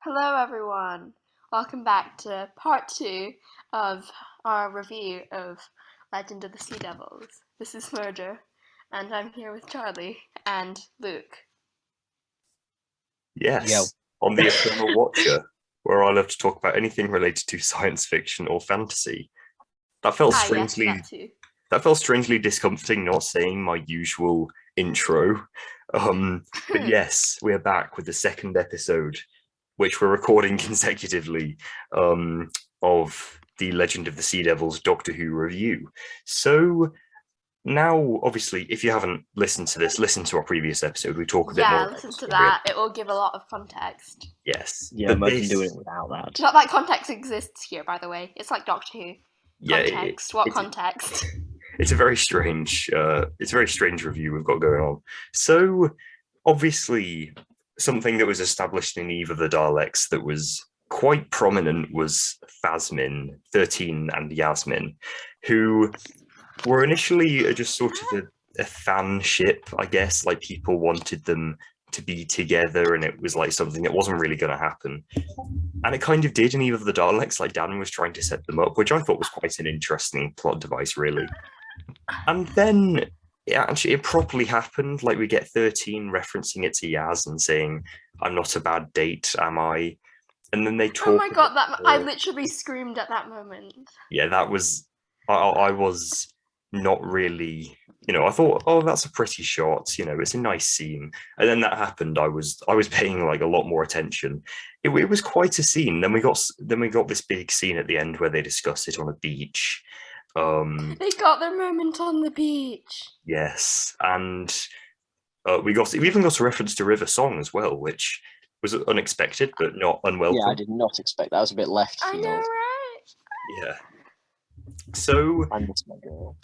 Hello, everyone. Welcome back to part two of our review of Legend of the Sea Devils. This is Murder, and I'm here with Charlie and Luke. Yes, on the Eternal Watcher, where I love to talk about anything related to science fiction or fantasy. That felt Yes, strangely that too. that felt strangely discomforting, not saying my usual intro. But yes, we're back with the second episode, which we're recording consecutively, of the Legend of the Sea Devils Doctor Who review. So now, obviously, if you haven't listened to this, listen to our previous episode. We talk a bit more Yeah, about the listen to story. that. It will give a lot of context. Yes, Yeah, but imagine doing this, it without that. Not that context exists here, by the way. It's like Doctor Who. yeah, Context. What it's context? it's a very strange, review we've got going on. So, obviously, something that was established in Eve of the Daleks that was quite prominent was Phasmin, 13, and Yasmin, who were initially just sort of a fan ship, I guess. Like, people wanted them to be together, and it was like something that wasn't really going to happen. And it kind of did in Eve of the Daleks. Like, Dan was trying to set them up, which I thought was quite an interesting plot device, really. And then it properly happened. Like, we get 13 referencing it to Yaz and saying, "I'm not a bad date, am I?" And then they talk. Oh my god, I literally screamed at that moment. Yeah, that was. I was not really. I thought, oh, that's a pretty shot. It's a nice scene. And then that happened. I was paying like a lot more attention. It was quite a scene. Then we got this big scene at the end where they discuss it on a beach. They got their moment on the beach. Yes, and we even got a reference to River Song as well, which was unexpected but not unwelcome. Yeah, I did not expect that. I was a bit left I field. know, right? Yeah. So I miss my girl.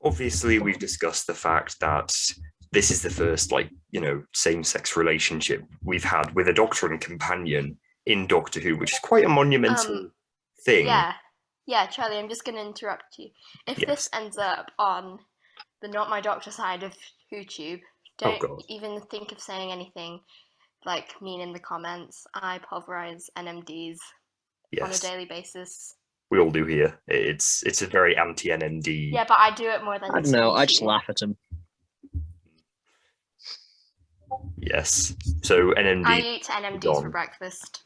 obviously we've discussed the fact that this is the first same-sex relationship we've had with a Doctor and companion in Doctor Who, which is quite a monumental thing. Yeah, Charlie, I'm just going to interrupt you. If this ends up on the Not My Doctor side of WhoTube, don't even think of saying anything like mean in the comments. I pulverize NMDs on a daily basis. We all do here. It's a very anti-NMD. Yeah, but I do it more than I don't know. I just laugh at them. Yes. So NMD. I eat NMDs for breakfast.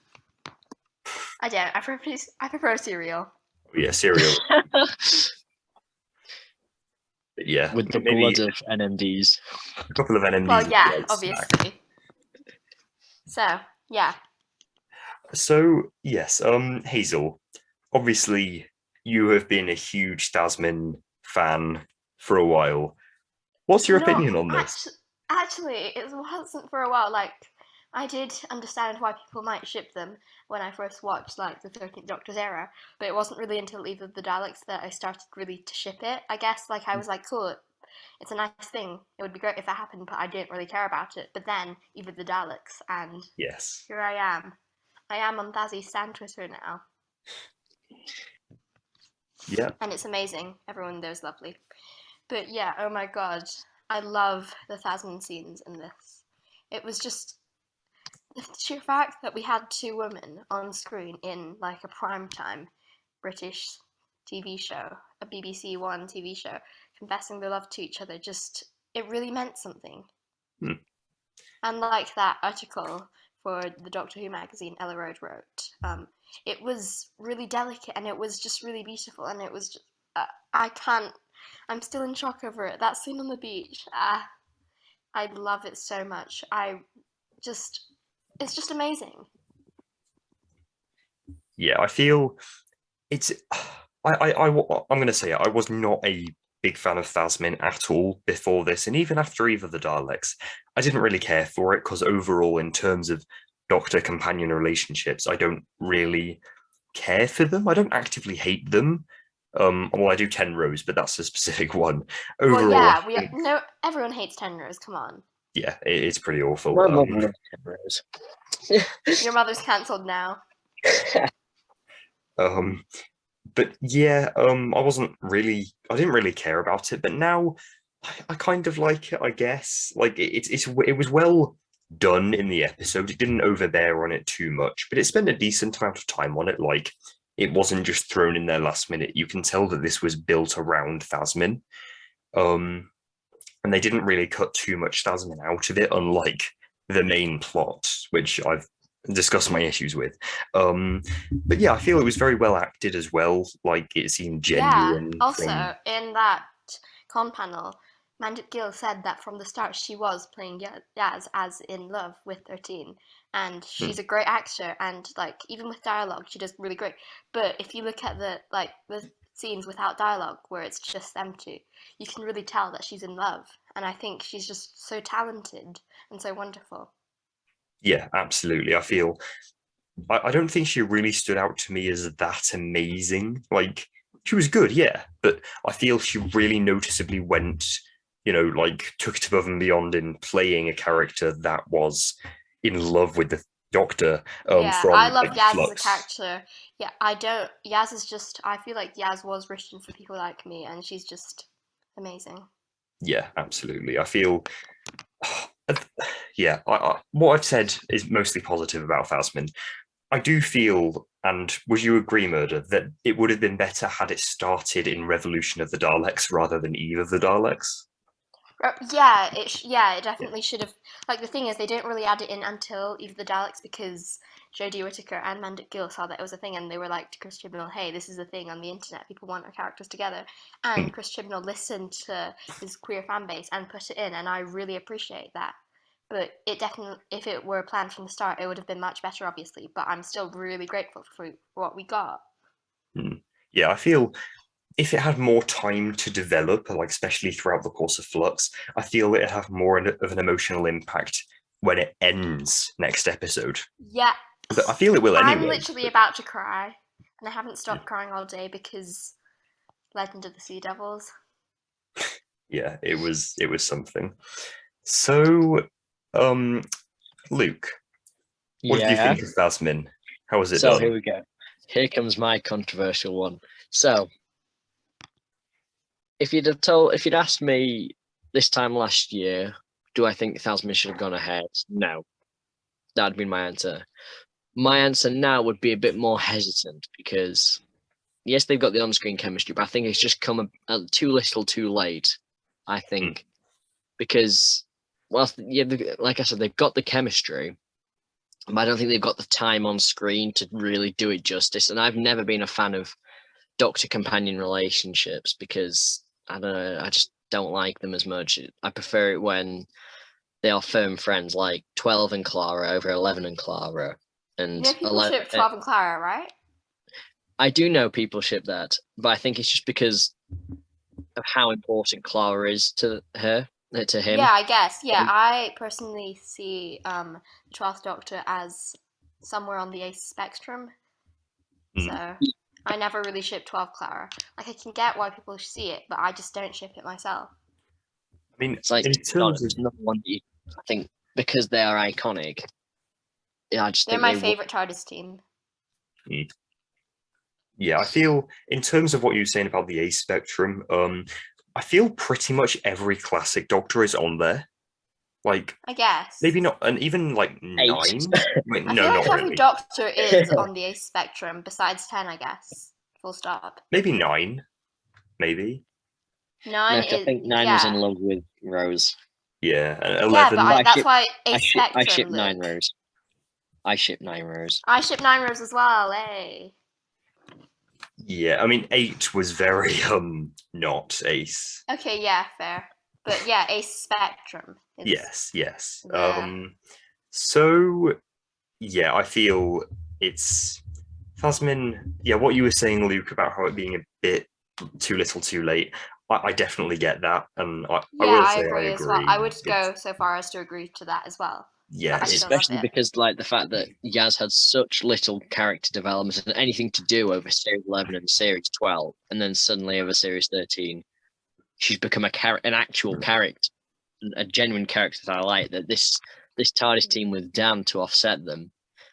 I don't. I prefer cereal. Yeah, cereal. Yeah. With the blood of NMDs. A couple of NMDs. Well, yeah, obviously. So, yeah. So, yes, Hazel, obviously you have been a huge Tasman fan for a while. What's your opinion on this? Actually, it wasn't for a while. Like, I did understand why people might ship them when I first watched, like, the 13th Doctor's era, but it wasn't really until Eve of the Daleks that I started really to ship it, I guess. Like, I was like, cool, it's a nice thing. It would be great if it happened, but I didn't really care about it. But then, Eve of the Daleks, and yes, here I am. I am on Thazzy's Stan Twitter now. Yeah. And it's amazing. Everyone there is lovely. But yeah, oh my god. I love the Thasman scenes in this. It was just the sheer fact that we had two women on screen in like a primetime British TV show, a BBC One TV show, confessing their love to each other, it really meant something. And like that article for the Doctor Who magazine Ella Road wrote, it was really delicate and it was just really beautiful, and it was just, I'm still in shock over it. That scene on the beach, I love it so much. It's just amazing. Yeah, I feel it's. I'm going to say it, I was not a big fan of Thasmin at all before this, and even after Eve of the Daleks, I didn't really care for it because overall, in terms of Doctor-companion relationships, I don't really care for them. I don't actively hate them. Well, I do Tenrose, but that's a specific one. Overall, well, yeah, everyone hates Tenrose. Come on. Yeah, it's pretty awful. My mum loves Tenrose. Your mother's cancelled now. But yeah, I didn't really care about it, but now I kind of like it, I guess. Like it was well done in the episode. It didn't overbear on it too much, but it spent a decent amount of time on it. Like, it wasn't just thrown in there last minute. You can tell that this was built around Thasmin. And they didn't really cut too much Thasmin out of it, unlike the main plot, which I've discussed my issues with. But yeah, I feel it was very well acted as well. Like, it seemed genuine. Yeah. Also, in that con panel, Mandip Gill said that from the start she was playing Yaz as in love with 13, and she's a great actor, and like even with dialogue, she does really great. But if you look at the scenes without dialogue, where it's just them two, you can really tell that she's in love, and I think she's just so talented and so wonderful. Yeah, absolutely. I don't think she really stood out to me as that amazing. Like, she was good, yeah, but I feel she really noticeably went, like, took it above and beyond in playing a character that was in love with the Doctor. Yeah, From I love like, Yaz as a Flux. character. Yeah, I don't. Yaz is just. I feel like Yaz was written for people like me, and she's just amazing. Yeah, absolutely. I feel, yeah, what I've said is mostly positive about Phasmin. I do feel, and would you agree, Murder, that it would have been better had it started in Revolution of the Daleks rather than Eve of the Daleks? Yeah, it definitely should have. Like the thing is, they didn't really add it in until Eve of the Daleks because Jodie Whittaker and Mandip Gill saw that it was a thing, and they were like to Chris Chibnall, "Hey, this is a thing on the internet. People want our characters together." And Chris Chibnall listened to his queer fan base and put it in, and I really appreciate that. But it definitely, if it were planned from the start, it would have been much better, obviously. But I'm still really grateful for what we got. Yeah, I feel if it had more time to develop, like especially throughout the course of Flux, I feel it'd have more of an emotional impact when it ends next episode. Yeah, But I feel it will anyway. I'm literally about to cry, and I haven't stopped crying all day because Legend of the Sea Devils. Yeah, it was something. So, Luke, what did you think of Phasmin? How was it So done? here we go. Here comes my controversial one. So, if you'd asked me this time last year, do I think Thasmin should have gone ahead? No, that'd been my answer. My answer now would be a bit more hesitant because, yes, they've got the on-screen chemistry, but I think it's just come too little, too late. I think because, well, yeah, like I said, they've got the chemistry, but I don't think they've got the time on screen to really do it justice. And I've never been a fan of Doctor companion relationships because I don't know, I just don't like them as much. I prefer it when they are firm friends, like 12 and Clara over 11 and Clara. And people ship 12 and Clara, right? I do know people ship that, but I think it's just because of how important Clara is to him. Yeah, I guess. Yeah, I personally see the 12th Doctor as somewhere on the ace spectrum. So I never really ship 12 Clara. Like, I can get why people see it, but I just don't ship it myself. I mean, it's like in terms of not one. I think because they are iconic. Yeah, I just They're think my favorite TARDIS team. Yeah, I feel in terms of what you were saying about the ace spectrum, I feel pretty much every classic Doctor is on there. Like, I guess. maybe not, and even like 9. Wait, I no, feel like not every really. Doctor is on the ace spectrum, besides 10, I guess. Full stop. Maybe 9. Maybe. 9 I think 9 was in love with Rose. Yeah, and 11. Yeah, but that's why ace spectrum. I ship 9 Rose. I ship 9 Rose. I ship 9 Rose as well, eh? Yeah, I mean 8 was very not ace. Okay, yeah, fair. But yeah, ace spectrum. Yes. So yeah, I feel it's Phasmin. Yeah, what you were saying, Luke, about how it being a bit too little, too late. I definitely get that, and I will say I agree as well. I would go so far as to agree to that as well. Yeah, especially because like the fact that Yaz had such little character development and anything to do over series 11 and series 12, and then suddenly over series 13, she's become an actual character, a genuine character that I like. That this TARDIS team with Dan to offset them,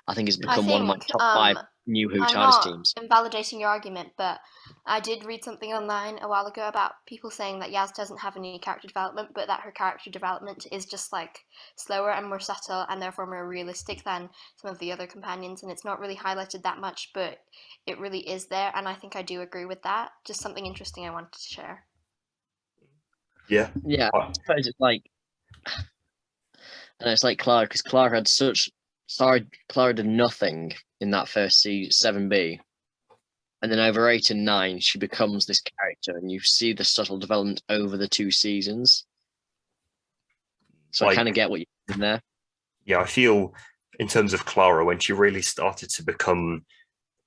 I think has become one of my top 5 new Who TARDIS teams. I'm invalidating your argument, but I did read something online a while ago about people saying that Yaz doesn't have any character development, but that her character development is just like slower and more subtle and therefore more realistic than some of the other companions. And it's not really highlighted that much, but it really is there. And I think I do agree with that. Just something interesting I wanted to share. Yeah, I suppose it's like, and it's like Clara, because Clara did nothing in that first 7B. And then over 8 and 9, she becomes this character, and you see the subtle development over the 2 seasons. So I kind of get what you're doing there. Yeah, I feel in terms of Clara, when she really started to become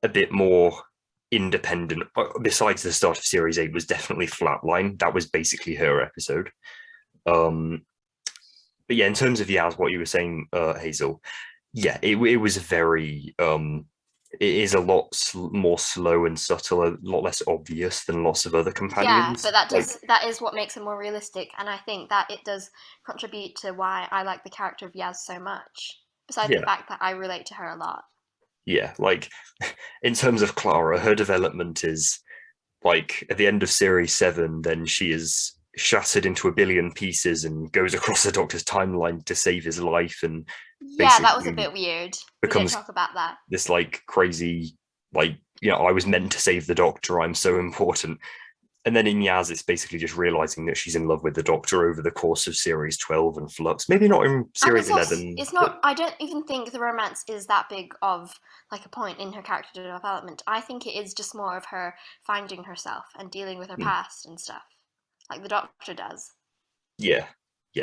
a bit more independent, besides the start of Series 8 was definitely Flatline. That was basically her episode. But yeah, in terms of Yaz, what you were saying, Hazel, yeah, it was very... it is a lot more slow and subtle, a lot less obvious than lots of other companions. Yeah, but that is what makes it more realistic, and I think that it does contribute to why I like the character of Yaz so much. Besides the fact that I relate to her a lot. Yeah, like in terms of Clara, her development is like at the end of Series 7, then she is shattered into a billion pieces and goes across the Doctor's timeline to save his life, and yeah, that was a bit weird. We didn't talk about that. This like crazy, like, you know, I was meant to save the Doctor, I'm so important. And then in Yaz, it's basically just realizing that she's in love with the Doctor over the course of Series 12 and Flux. Maybe not in Series 11. It's not. I don't even think the romance is that big of like a point in her character development. I think it is just more of her finding herself and dealing with her past and stuff, like the Doctor does. Yeah,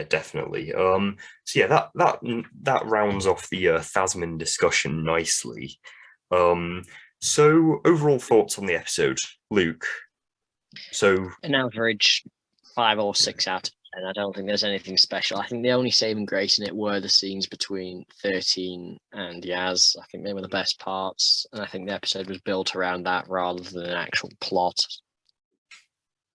definitely. So yeah, that rounds off the Thasmin discussion nicely. So overall thoughts on the episode, Luke? So an average 5 or 6 out of 10. I don't think there's anything special. I think the only saving grace in it were the scenes between 13 and Yaz. I think they were the best parts, and I think the episode was built around that rather than an actual plot.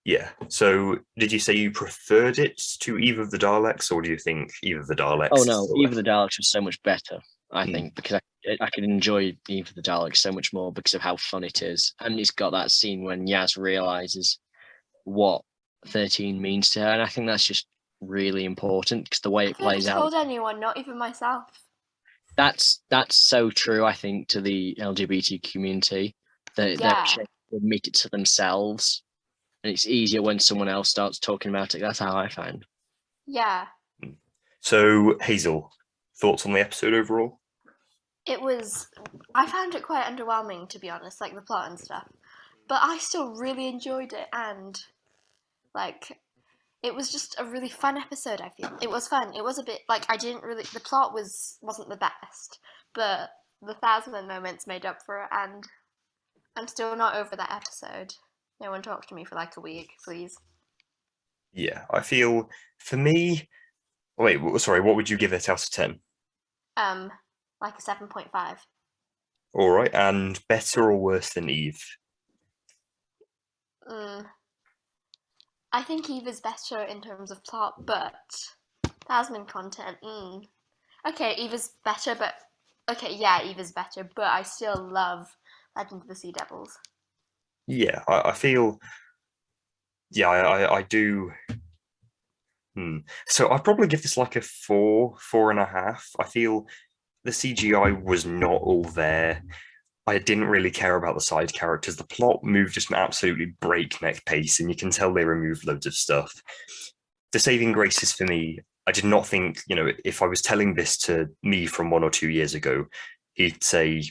Yeah. So did you say you preferred it to Eve of the Daleks, or do you think Eve of the Daleks? Oh no, Eve of the Daleks was so much better, I think, because I could enjoy Eve of the Daleks so much more because of how fun it is. And it's got that scene when Yaz realizes what 13 means to her, and I think that's just really important because the way it plays out. I haven't told anyone, not even myself. That's so true, I think, to the LGBT community. They admit it to themselves, and it's easier when someone else starts talking about it. That's how I find. Yeah. So Hazel, thoughts on the episode overall? I found it quite underwhelming, to be honest, like the plot and stuff. But I still really enjoyed it, and like it was just a really fun episode, I feel. It was fun. It was a bit like the plot wasn't the best, but the Thasmin moments made up for it, and I'm still not over that episode. No one talked to me for like a week, please. Yeah, I feel for me. Wait, sorry. What would you give it out of 10? Like a 7.5. All right, and better or worse than Eve? I think Eve is better in terms of plot, but Thasmin content. Okay, Eve is better, but Eve is better, but I still love Legend of the Sea Devils. Yeah, I feel. Yeah, I do. So I'd probably give this like a 4.5. I feel the CGI was not all there. I didn't really care about the side characters. The plot moved just an absolutely breakneck pace, and you can tell they removed loads of stuff. The saving graces for me, I did not think, if I was telling this to me from 1 or 2 years ago, he'd say,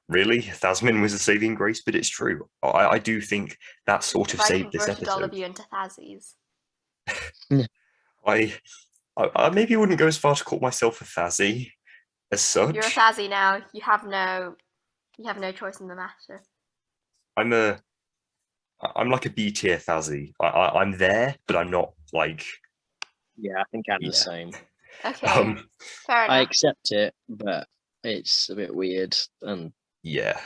really? Thasmin was a saving grace? But it's true. I do think that sort of saved this episode. I converted all of you into Thazies. I maybe wouldn't go as far to call myself a Thazzy as such. You're a Thazzy now. You have no choice in the matter. I'm like a B tier Thazzy. I'm there, but I'm not like. Yeah, I think I'm the same. Okay, fair enough. I accept it, but it's a bit weird. And yeah,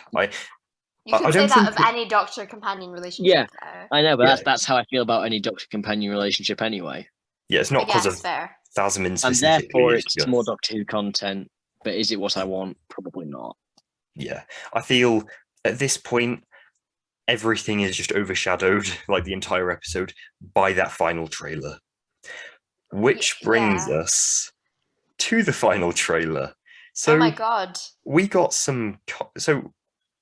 you could say that of any Doctor companion relationship. Yeah, I know, but that's how I feel about any Doctor companion relationship anyway. Yeah, it's not because of Thasmin specifically. And therefore, it's more Doctor Who content. But is it what I want? Probably not. Yeah, I feel at this point, everything is just overshadowed, like the entire episode, by that final trailer. Which brings Yeah. us to the final trailer. Oh my So god. we got some. So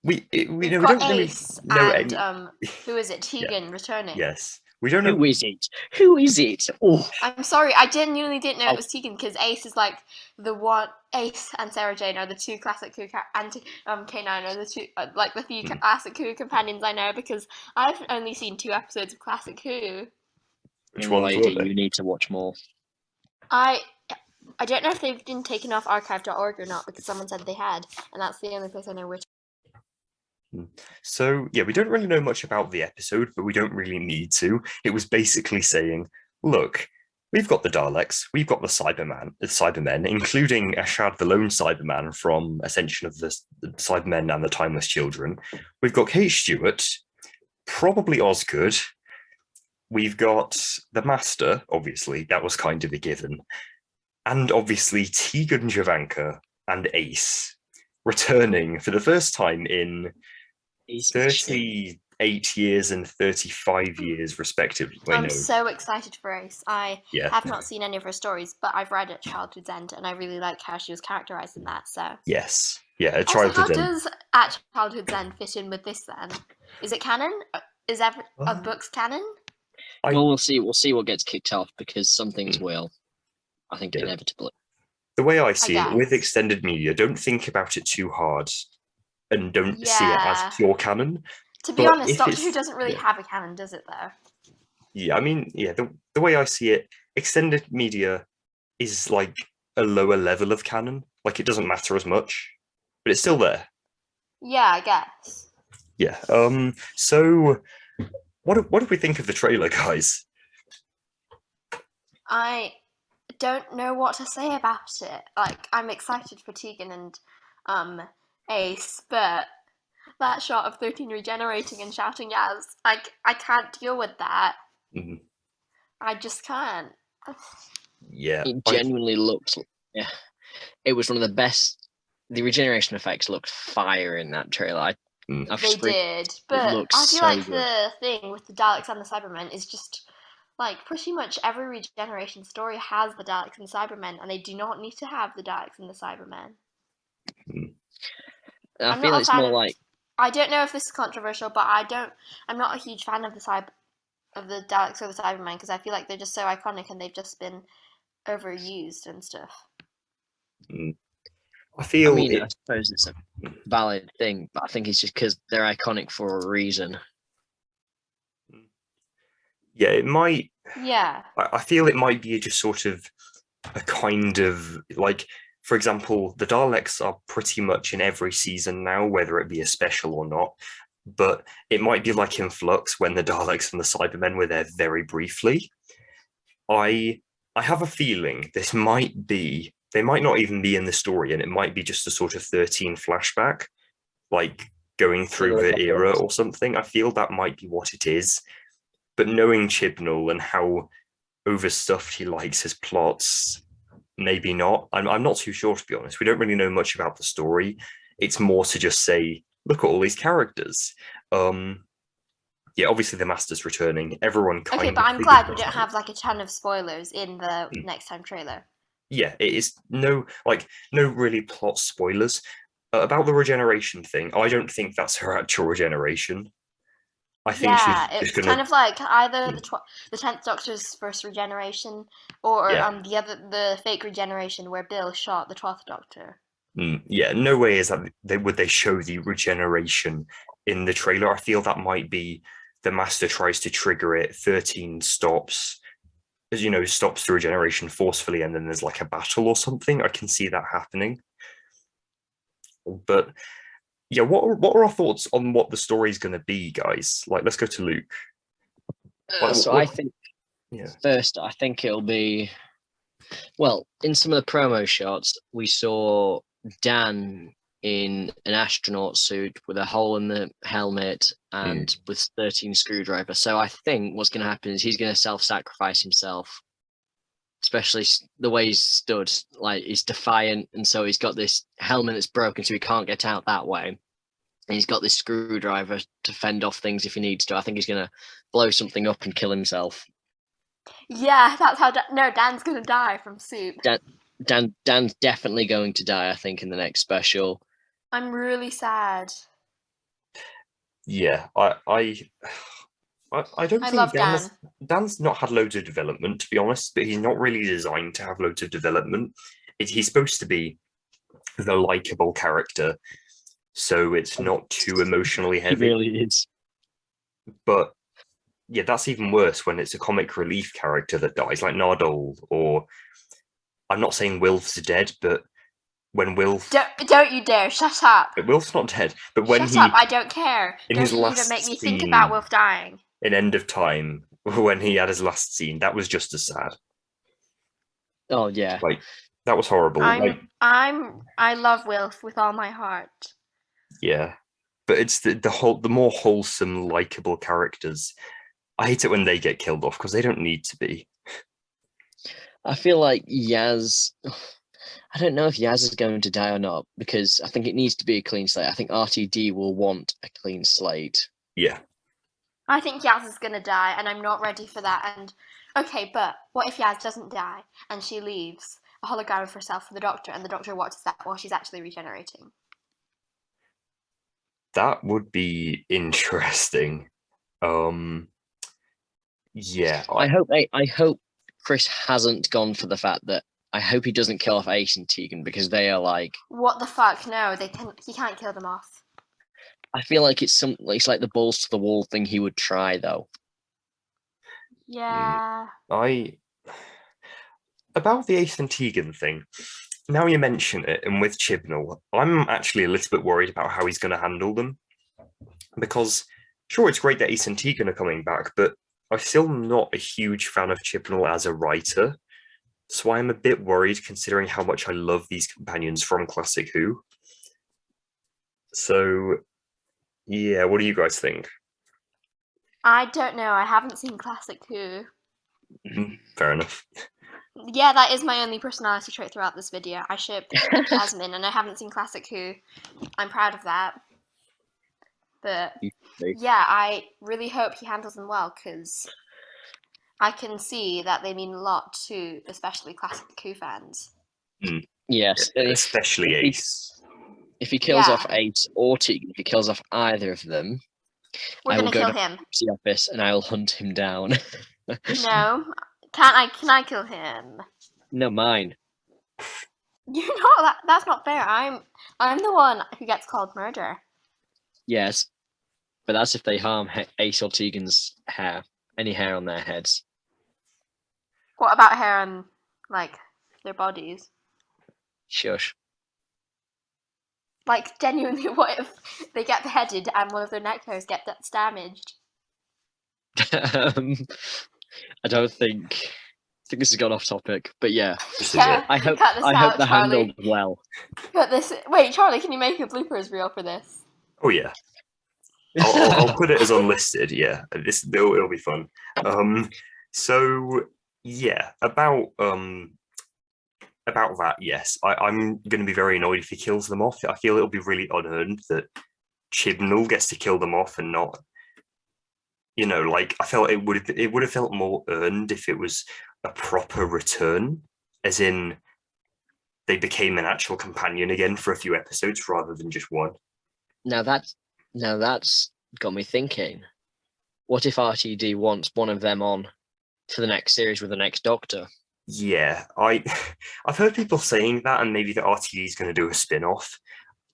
we We've we got don't really Ace know and any. who is it? Yeah. Tegan returning. Yes, we don't know. Who is it? Who is it? Oh, I'm sorry, I genuinely didn't know Oh. it was Tegan because Ace is like the one. Ace and Sarah Jane are the two classic Coup and K9 are the two like the few Hmm. classic Coup companions I know because I've only seen 2 episodes of Classic Who. Which young ones were lady, they? you need to watch more. I don't know if they've been taken off archive.org or not because someone said they had, and that's the only place I know where. So yeah, we don't really know much about the episode, but we don't really need to. It was basically saying, look, we've got the Daleks, we've got the Cybermen, including Ashad, the lone Cyberman from Ascension of the Cybermen and the Timeless Children. We've got Kate Stewart, probably Osgood. We've got the Master, obviously, that was kind of a given. And obviously Tegan Javanka and Ace returning for the first time in 38 years and 35 years, respectively. I'm so excited for Ace. I Yeah. have not seen any of her stories, but I've read At Childhood's End, and I really like how she was characterized in that. So Yes. Yeah. also, how does At Childhood's End fit in with this then? Is it canon? Is are books canon? Well, we'll see. We'll see what gets kicked off because some things will. I think inevitably. The way I see it with guess. extended media, don't think about it too hard, and don't see it as Yeah. pure canon. To be But honest, if Doctor it's- Who doesn't really yeah. have a canon, does it though? Yeah, I mean, yeah, the way I see it, extended media is like a lower level of canon. Like it doesn't matter as much, but it's still there. Yeah, I guess. Yeah. So what do we think of the trailer, guys? I don't know what to say about it. Like, I'm excited for Tegan and Ace, but that shot of 13 regenerating and shouting Yaz, I can't deal with that. Mhm. I just can't. Yeah. It genuinely looked. Yeah, it was one of the best. The regeneration effects looked fire in that trailer. They did, but I feel like the thing with the Daleks and the Cybermen is just like pretty much every regeneration story has the Daleks and the Cybermen, and they do not need to have the Daleks and the Cybermen. I feel it's more like. I don't know if this is controversial, but I'm not a huge fan of the Daleks or the Cybermen because I feel like they're just so iconic and they've just been overused and stuff. I feel. I suppose it's a valid thing, but I think it's just because they're iconic for a reason. Yeah, it might. Yeah. I feel it might be just sort of a kind of like, for example, the Daleks are pretty much in every season now, whether it be a special or not. But it might be like in Flux when the Daleks and the Cybermen were there very briefly. I have a feeling this might be, they might not even be in the story, and it might be just a sort of 13 flashback, like going through the era or something. I feel that might be what it is. But knowing Chibnall and how overstuffed he likes his plots, maybe not. I'm not too sure, to be honest. We don't really know much about the story. It's more to just say, look at all these characters. Yeah, obviously the Master's returning. Everyone kind of. Okay, but I'm glad we don't have like a ton of spoilers in the next time trailer. Yeah, it is no really plot spoilers. About the regeneration thing, I don't think that's her actual regeneration. I think it's kind of like either the 10th Doctor's first regeneration or the fake regeneration where Bill shot the 12th Doctor. Yeah, no way is that would they show the regeneration in the trailer. I feel that might be the Master tries to trigger it, 13 stops, as you know, stops the regeneration forcefully, and then there's like a battle or something. I can see that happening. But yeah, what are our thoughts on what the story's going to be, guys? Like, let's go to Luke. I think first, I think it'll be, well, in some of the promo shots, we saw Dan in an astronaut suit with a hole in the helmet and with 13 screwdrivers. So I think what's going to happen is he's going to self-sacrifice himself, especially the way he's stood, like he's defiant, and so he's got this helmet that's broken, so he can't get out that way. he's got this screwdriver to fend off things if he needs to. I think he's gonna blow something up and kill himself. Yeah, that's how. No, Dan's gonna die from soup. Dan's definitely going to die, I think, in the next special. I'm really sad. Yeah, I don't I think love Dan. Dan's not had loads of development, to be honest, but he's not really designed to have loads of development. He's supposed to be the likable character, so it's not too emotionally He heavy. really is. But yeah, that's even worse when it's a comic relief character that dies, like Nardole, or I'm not saying Wilf's dead, but when Wilf... Don't you dare, shut up. Wilf's not dead, but when Shut up, I don't care. in Don't his you last even make me scene, think about Wilf dying. in End of Time, when he had his last scene, that was just as sad. Oh yeah. Like, that was horrible. I love Wilf with all my heart. Yeah, but it's the more wholesome, likable characters. I hate it when they get killed off because they don't need to be. I feel like Yaz. I don't know if Yaz is going to die or not, because I think it needs to be a clean slate. I think RTD will want a clean slate. Yeah. I think Yaz is gonna die, and I'm not ready for that. And okay, but what if Yaz doesn't die and she leaves a hologram of herself for the Doctor, and the Doctor watches that while she's actually regenerating? That would be interesting. Yeah. I hope Chris hasn't gone for the fact that I hope he doesn't kill off Ace and Tegan, because they are like, what the fuck? No, he can't kill them off. I feel like it's like the balls to the wall thing he would try though. Yeah. About the Ace and Tegan thing, now you mention it, and with Chibnall, I'm actually a little bit worried about how he's going to handle them. Because, sure, it's great that Ace and Tegan are coming back, but I'm still not a huge fan of Chibnall as a writer. So I'm a bit worried, considering how much I love these companions from Classic Who. So, yeah, what do you guys think? I don't know. I haven't seen Classic Who. Fair enough. Yeah, that is my only personality trait throughout this video. I ship Jasmine, and I haven't seen Classic Who. I'm proud of that. But yeah, I really hope he handles them well, because I can see that they mean a lot to especially Classic Who fans. Yes, especially Ace. If he kills off Ace or Tegan, if he kills off either of them, we're going to kill him. The office and I will hunt him down. No, can I kill him? No, mine. You're not. That's not fair. I'm the one who gets called murder. Yes, but that's if they harm Ace or Tegan's hair, any hair on their heads. What about hair on, like, their bodies? Shush. Like, genuinely, what if they get beheaded and one of their neck hairs gets damaged? I don't think. I think this has gone off topic, but yeah. I hope they're handled well. Cut this. Wait, Charlie, can you make a bloopers reel for this? Oh yeah. I'll put it as unlisted. Yeah, it'll be fun. So yeah, about that. Yes, I'm going to be very annoyed if he kills them off. I feel it'll be really unearned that Chibnall gets to kill them off and not. You know, like I felt it would have felt more earned if it was a proper return, as in they became an actual companion again for a few episodes rather than just one. Now that's got me thinking. What if RTD wants one of them on for the next series with the next Doctor? Yeah, I've heard people saying that, and maybe that RTD is going to do a spin-off.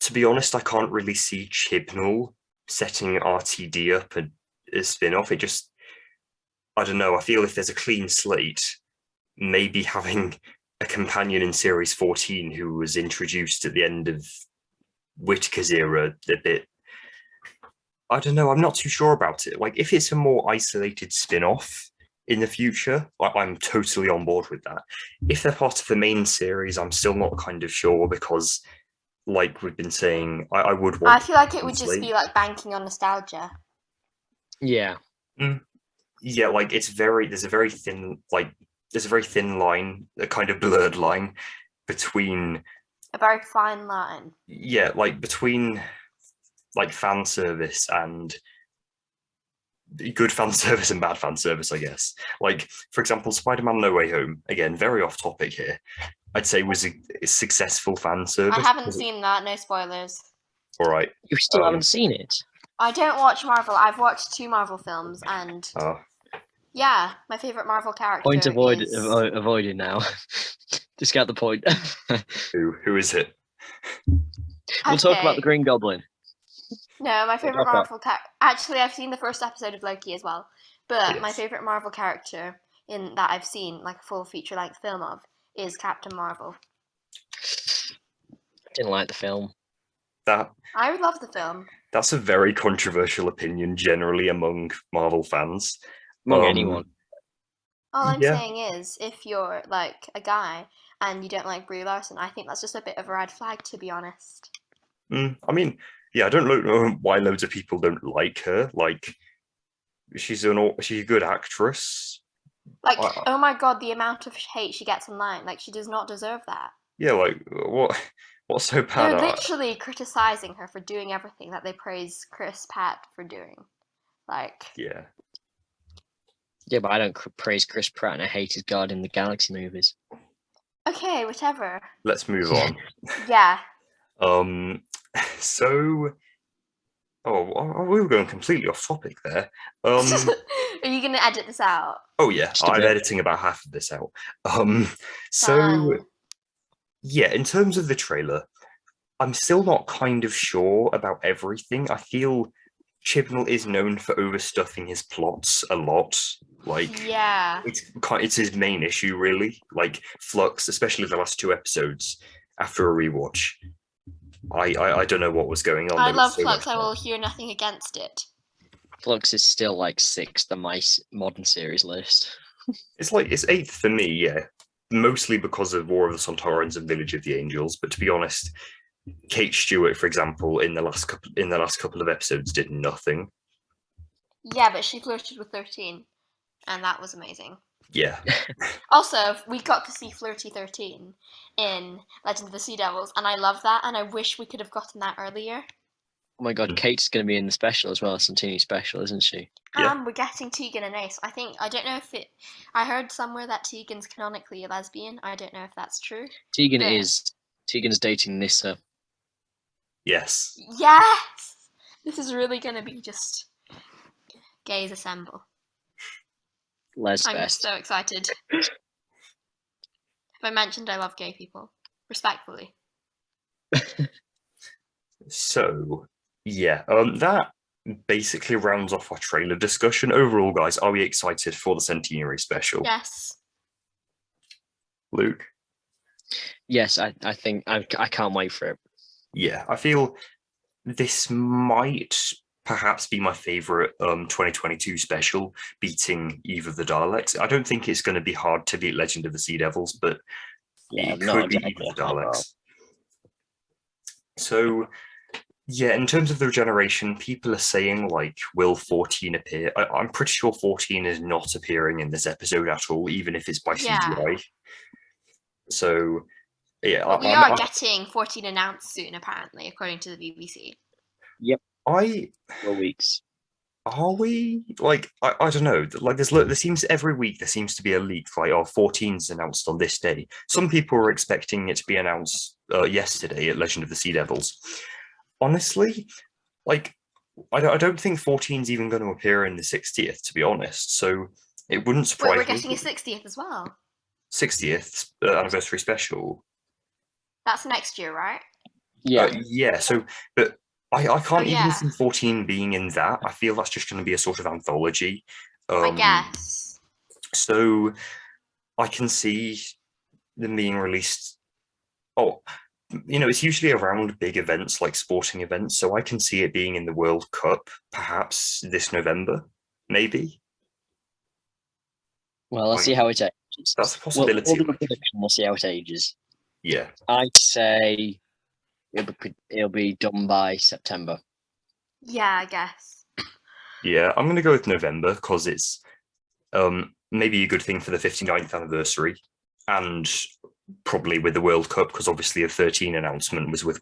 To be honest, I can't really see Chibnall setting RTD up a spin-off. It just, I don't know, I feel if there's a clean slate, maybe having a companion in series 14 who was introduced at the end of Whittaker's era a bit, I don't know, I'm not too sure about it. Like, if it's a more isolated spin-off in the future, I'm totally on board with that. If they're part of the main series, I'm still not kind of sure, because like we've been saying, I would want... I feel like it would just be like banking on nostalgia. Yeah. Yeah, like there's a very thin line, a kind of blurred line between... A very fine line. Yeah, like between like fan service and good fan service and bad fan service, I guess. Like, for example, Spider-Man No Way Home, again, very off topic here, I'd say was a successful fan service. I haven't seen that, no spoilers. All right. You still haven't seen it? I don't watch Marvel. I've watched 2 Marvel films, and yeah, my favorite Marvel character Point is... avoided now. Just got the point. Who is it? We'll talk about the Green Goblin. No, my favorite Marvel character... Actually, I've seen the first episode of Loki as well. But Yes. my favorite Marvel character that I've seen, like a full feature-length film of, is Captain Marvel. Didn't like the film. I love the film. That's a very controversial opinion generally among Marvel fans. Among anyone. All I'm saying is, if you're like a guy and you don't like Brie Larson, I think that's just a bit of a red flag, to be honest. I mean, yeah, I don't know why loads of people don't like her. Like, she's a good actress. Like, oh my god, the amount of hate she gets online. Like, she does not deserve that. Yeah, like, what's so bad? They're literally criticizing her for doing everything that they praise Chris Pratt for doing. Like... Yeah. Yeah, but I don't praise Chris Pratt and I hate his Guardian of the Galaxy movies. Okay, whatever. Let's move on. Yeah. So... Oh, we were going completely off topic there. Are you going to edit this out? Oh, yeah, I'm editing about half of this out. So, yeah, in terms of the trailer, I'm still not kind of sure about everything. I feel Chibnall is known for overstuffing his plots a lot. Like, yeah, it's his main issue, really. Like, Flux, especially the last 2 episodes, after a rewatch, I don't know what was going on. I love Flux. I will hear nothing against it. Flux is still like 6th on my modern series list. It's 8th for me, yeah. Mostly because of War of the Sontarans and Village of the Angels. But to be honest, Kate Stewart, for example, in the last couple of episodes, did nothing. Yeah, but she flirted with 13, and that was amazing. Yeah. Also, we got to see Flirty 13 in Legend of the Sea Devils, and I love that, and I wish we could have gotten that earlier. Oh my god, Kate's going to be in the special as well, Santini special, isn't she? Yeah. We're getting Tegan and Ace. I don't know if I heard somewhere that Tegan's canonically a lesbian. I don't know if that's true. Tegan's dating Nissa. Yes. Yes! This is really going to be just gays assemble. I'm so excited. Have I mentioned I love gay people? Respectfully. So, yeah, that basically rounds off our trailer discussion. Overall, guys, are we excited for the Centenary special? Yes. Luke? Yes, I think I can't wait for it. Yeah, I feel this might perhaps be my favorite 2022 special, beating Eve of the Daleks. I don't think it's going to be hard to beat Legend of the Sea Devils, but it could be Eve of the Daleks. So, yeah, in terms of the regeneration, people are saying, like, will 14 appear? I'm pretty sure 14 is not appearing in this episode at all, even if it's by CGI. So, yeah. But we are getting 14 announced soon, apparently, according to the BBC. Yep. 4 weeks. Are we? Like, I don't know. Like, there seems every week there seems to be a leak. Like, 14's announced on this day. Some people were expecting it to be announced yesterday at Legend of the Sea Devils. Honestly, like, I don't think 14's even going to appear in the 60th, to be honest. So it wouldn't surprise me. We're getting a 60th as well. 60th anniversary special. That's next year, right? Yeah. Yeah. So, but I can't even see 14 being in that. I feel that's just going to be a sort of anthology. I guess. So I can see them being released. Oh, it's usually around big events like sporting events. So I can see it being in the World Cup, perhaps this November, maybe. Well, let's see how it ages. That's a possibility. We'll see how it ages. Yeah. I'd say it'll be done by September. Yeah, I guess. Yeah, I'm going to go with November because it's maybe a good thing for the 59th anniversary and probably with the World Cup because obviously a 13 announcement was with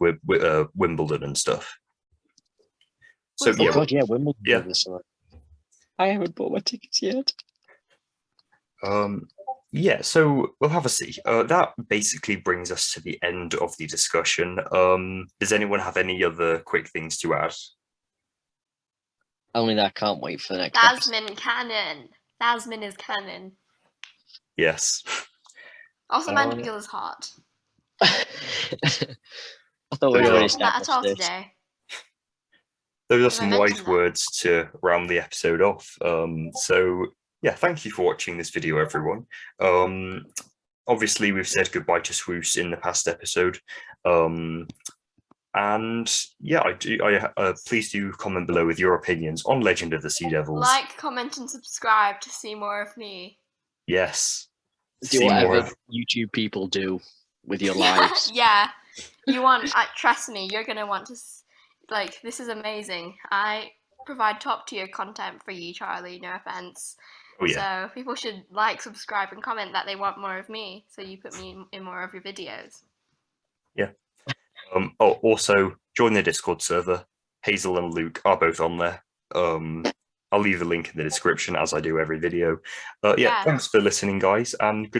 Wimbledon and stuff. So Oh yeah, God, yeah, Wimbledon yeah. this summer. I haven't bought my tickets yet. Yeah, so we'll have a see. That basically brings us to the end of the discussion. Does anyone have any other quick things to add? Only that I can't wait for the next episode. Tasman canon. Tasman is canon. Yes. Also, Mandeville is hot. I thought Those we I already are- mentioned that at all established this. today. Those are Have I some wise mentioned that? words to round the episode off. So yeah, thank you for watching this video, everyone. Obviously, we've said goodbye to Swoos in the past episode. And yeah, please do comment below with your opinions on Legend of the Sea Devils. Like, comment, and subscribe to see more of me. Yes. Do See more whatever of- YouTube people do with your lives. Yeah, you want. Trust me, you're gonna want to. Like, this is amazing. I provide top tier content for you, Charlie. No offense. Oh yeah. So people should like, subscribe, and comment that they want more of me. So you put me in more of your videos. Yeah. Also join the Discord server. Hazel and Luke are both on there. I'll leave a link in the description as I do every video. Yeah, Yeah. thanks for listening, guys, and good